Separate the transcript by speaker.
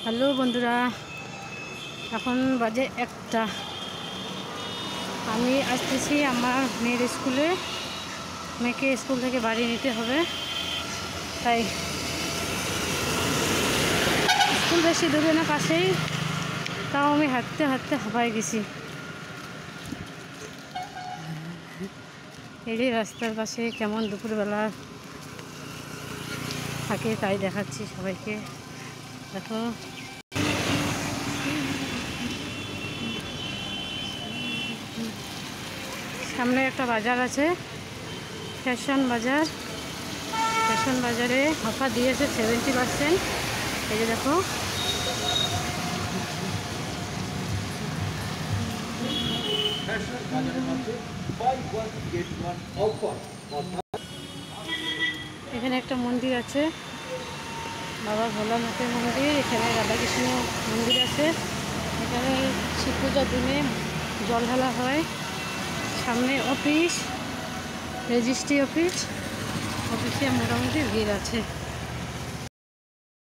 Speaker 1: Hello বন্ধুরা, এখন বাজে 1টা। আমি আসতেছি আমার মেয়ের স্কুলে। মেয়েকে স্কুল থেকে বাড়ি নিতে হবে, তাই স্কুল বেশি দূরে না, পাশেই। তাও আমি হাঁটতে হাঁটতে হাঁপায় গেছি। এই রাস্তার পাশে কেমন দুপুরবেলা থাকে তাই দেখাচ্ছি সবাইকে। দেখো, সামনে একটা বাজার আছে, ফ্যাশন বাজার। ফ্যাশন বাজারে অফার দিয়েছে 70%। এই যে দেখো, এখানে একটা মন্দির আছে, বাবা ভোলানাথের মন্দির। এখানে রাধাকৃষ্ণ মন্দির আছে। এখানে শিব পূজার দিনে জল ঢালা হয়। সামনে অফিস, রেজিস্ট্রি অফিসে মোটামুটি ভিড় আছে।